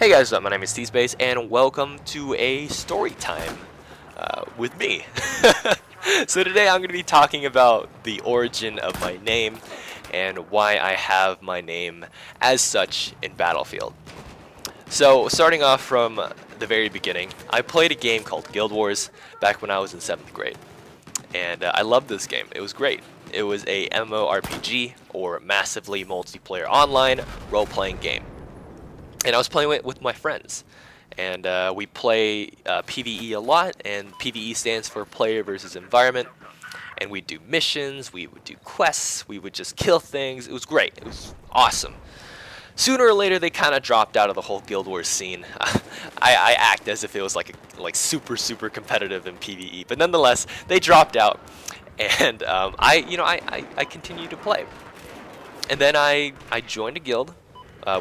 Hey guys, my name is T-Space, and welcome to a story time with me. So today I'm going to be talking about the origin of my name and why I have my name as such in Battlefield. So starting off from the very beginning, I played a game called Guild Wars back when I was in 7th grade. And I loved this game. It was great. It was a MMORPG, or massively multiplayer online role-playing game. And I was playing it with my friends, and we play PvE a lot, and PvE stands for player versus environment. And we'd do missions, we would do quests, we would just kill things. It was great. It was awesome. Sooner or later, they kind of dropped out of the whole Guild Wars scene. I act as if it was like super competitive in PvE, but nonetheless, they dropped out, and I continued to play. And then I joined a guild.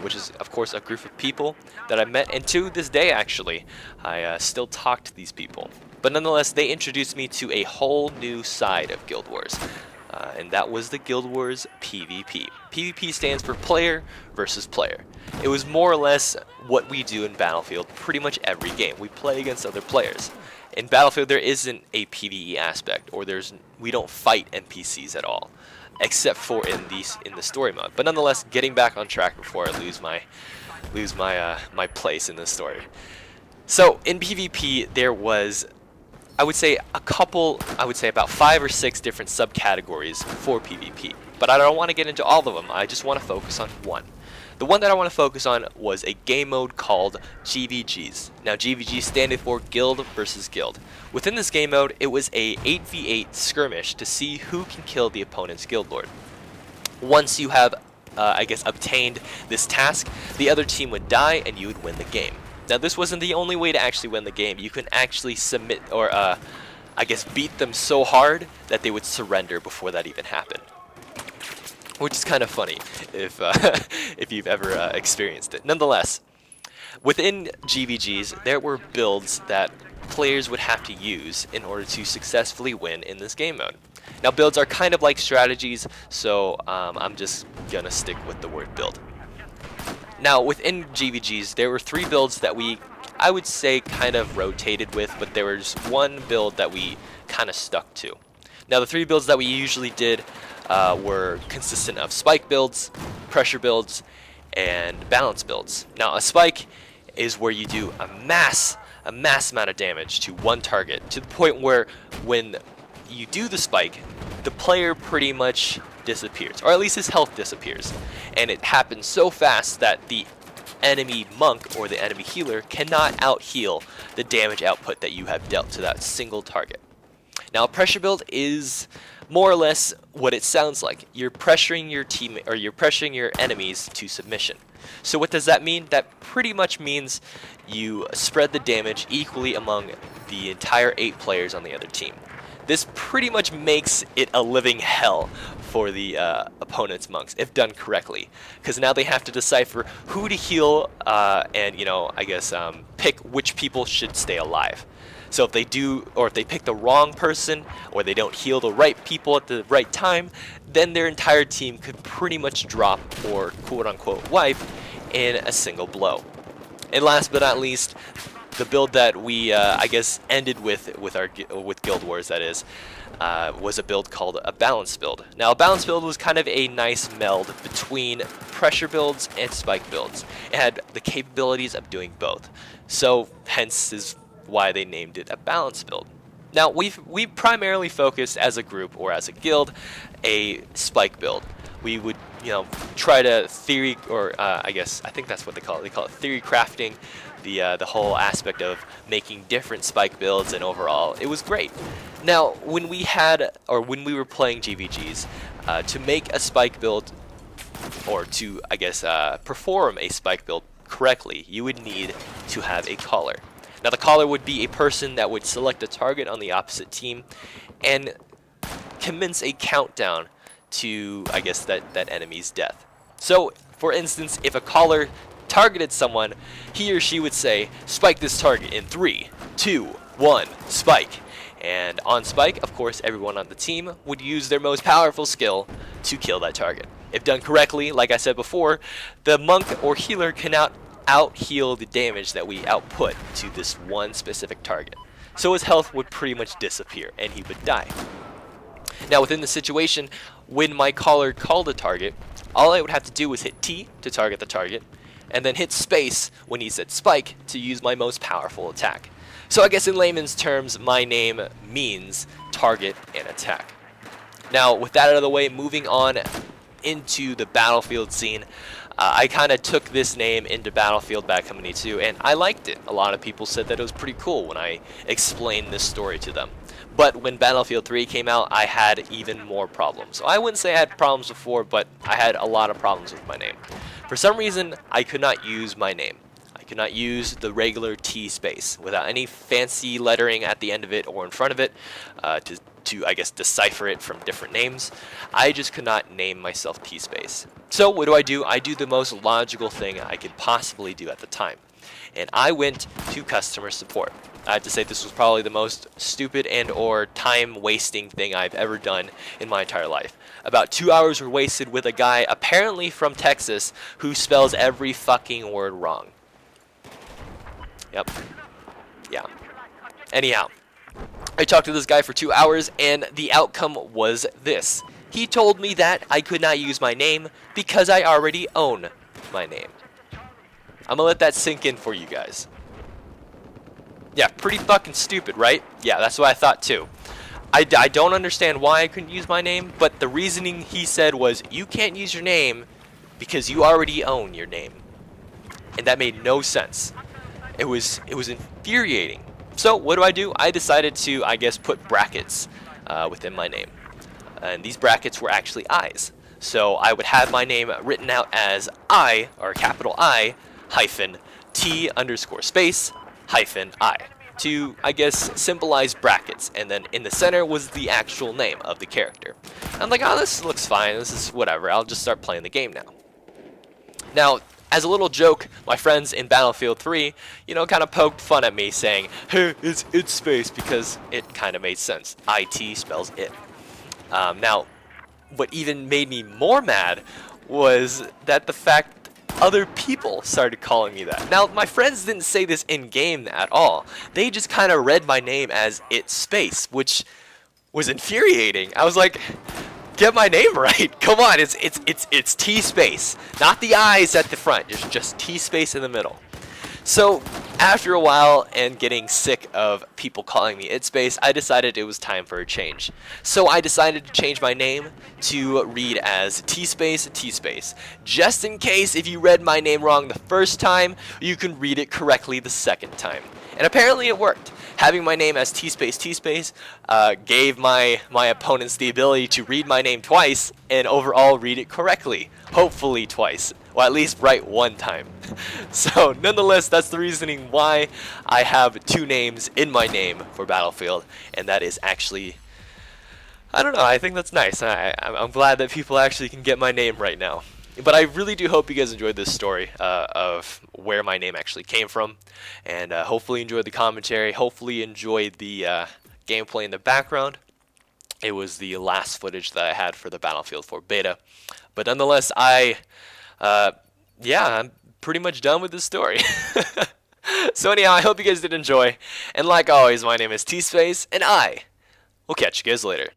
Which is, of course, a group of people that I met, and to this day, actually, I still talk to these people. But nonetheless, they introduced me to a whole new side of Guild Wars, and that was the Guild Wars PvP. PvP stands for player versus player. It was more or less what we do in Battlefield pretty much every game. We play against other players. In Battlefield, there isn't a PvE aspect, or we don't fight NPCs at all, except for in the story mode. But nonetheless, getting back on track before I lose my place in the story. So in PvP, there was, I would say about 5 or 6 different subcategories for PvP. But I don't want to get into all of them. I just want to focus on one. The one that I want to focus on was a game mode called GVGs. Now GVG standing for Guild versus Guild. Within this game mode, it was a 8v8 skirmish to see who can kill the opponent's guild lord. Once you have, obtained this task, the other team would die and you would win the game. Now this wasn't the only way to actually win the game. You can actually submit, or beat them so hard that they would surrender before that even happened. Which is kind of funny if you've ever experienced it. Nonetheless, within GVGs, there were builds that players would have to use in order to successfully win in this game mode. Now, builds are kind of like strategies, so I'm just gonna stick with the word build. Now, within GVGs, there were 3 builds that I would say, kind of rotated with, but there was one build that we kind of stuck to. Now, the 3 builds that we usually did were consistent of spike builds, pressure builds, and balance builds. Now, a spike is where you do a mass amount of damage to one target, to the point where when you do the spike, the player pretty much disappears, or at least his health disappears. And it happens so fast that the enemy monk or the enemy healer cannot out-heal the damage output that you have dealt to that single target. Now, a pressure build is more or less what it sounds like. You're pressuring your team, or you're pressuring your enemies to submission. So what does that mean? That pretty much means you spread the damage equally among the entire 8 players on the other team. This pretty much makes it a living hell for the opponent's monks, if done correctly, because now they have to decipher who to heal and pick which people should stay alive. So if they pick the wrong person, or they don't heal the right people at the right time, then their entire team could pretty much drop, or quote-unquote wipe, in a single blow. And last but not least, the build that we ended with Guild Wars, that is, was a build called a balance build. Now, a balance build was kind of a nice meld between pressure builds and spike builds. It had the capabilities of doing both. So hence is why they named it a balance build. Now, we primarily focused as a group, or as a guild, a spike build. We would, try to theory, or I think that's what they call it. They call it theory crafting, the whole aspect of making different spike builds, and overall, it was great. Now, when we were playing GVGs, to make a spike build, or to, perform a spike build correctly, you would need to have a caller. Now, the caller would be a person that would select a target on the opposite team and commence a countdown to, that enemy's death. So, for instance, if a caller targeted someone, he or she would say, "Spike this target in 3, 2, 1, spike." And on spike, of course, everyone on the team would use their most powerful skill to kill that target. If done correctly, like I said before, the monk or healer cannot out heal the damage that we output to this one specific target. So his health would pretty much disappear and he would die. Now within the situation, when my caller called a target, all I would have to do was hit T to target the target, and then hit space when he said spike to use my most powerful attack. So I guess in layman's terms, my name means target and attack. Now with that out of the way, moving on into the Battlefield scene, I kind of took this name into Battlefield Bad Company 2 and I liked it. A lot of people said that it was pretty cool when I explained this story to them. But when Battlefield 3 came out, I had even more problems. So I wouldn't say I had problems before, but I had a lot of problems with my name. For some reason, I could not use my name. I could not use the regular T space without any fancy lettering at the end of it or in front of it to I guess, decipher it from different names. I just could not name myself T space. So what do? I do the most logical thing I could possibly do at the time. And I went to customer support. I have to say this was probably the most stupid and or time wasting thing I've ever done in my entire life. About 2 hours were wasted with a guy apparently from Texas who spells every fucking word wrong. Yep. Yeah. Anyhow, I talked to this guy for 2 hours and the outcome was this. He told me that I could not use my name because I already own my name. I'm gonna let that sink in for you guys. Yeah, pretty fucking stupid, right? Yeah, that's what I thought too. I don't understand why I couldn't use my name, but the reasoning he said was, you can't use your name because you already own your name. And that made no sense. It was infuriating. So what do? I decided to, I guess, put brackets within my name. And these brackets were actually I's. So I would have my name written out as I, or capital I, hyphen T underscore space, hyphen I, to, I guess, symbolize brackets, and then in the center was the actual name of the character. I'm like, oh, this looks fine, this is whatever, I'll just start playing the game now. Now, as a little joke, my friends in Battlefield 3, kind of poked fun at me saying, hey, it's space, because it kind of made sense. IT spells it. Now, what even made me more mad was that the fact other people started calling me that. Now, my friends didn't say this in-game at all. They just kind of read my name as It's Space, which was infuriating. I was like, get my name right. Come on, it's T space. Not the I's at the front, it's just T space in the middle. So, after a while and getting sick of people calling me It's Space, I decided it was time for a change. So I decided to change my name to read as T Space, just in case if you read my name wrong the first time, you can read it correctly the second time. And apparently it worked. Having my name as T Space gave my opponents the ability to read my name twice and overall read it correctly. Hopefully twice. Or at least write one time. So nonetheless, that's the reasoning why I have two names in my name for Battlefield. And that is actually, I don't know, I think that's nice. I'm glad that people actually can get my name right now. But I really do hope you guys enjoyed this story of where my name actually came from. And hopefully enjoyed the commentary. Hopefully enjoyed the gameplay in the background. It was the last footage that I had for the Battlefield 4 beta. But nonetheless, I'm pretty much done with this story. So anyhow, I hope you guys did enjoy. And like always, my name is T-Space, and I will catch you guys later.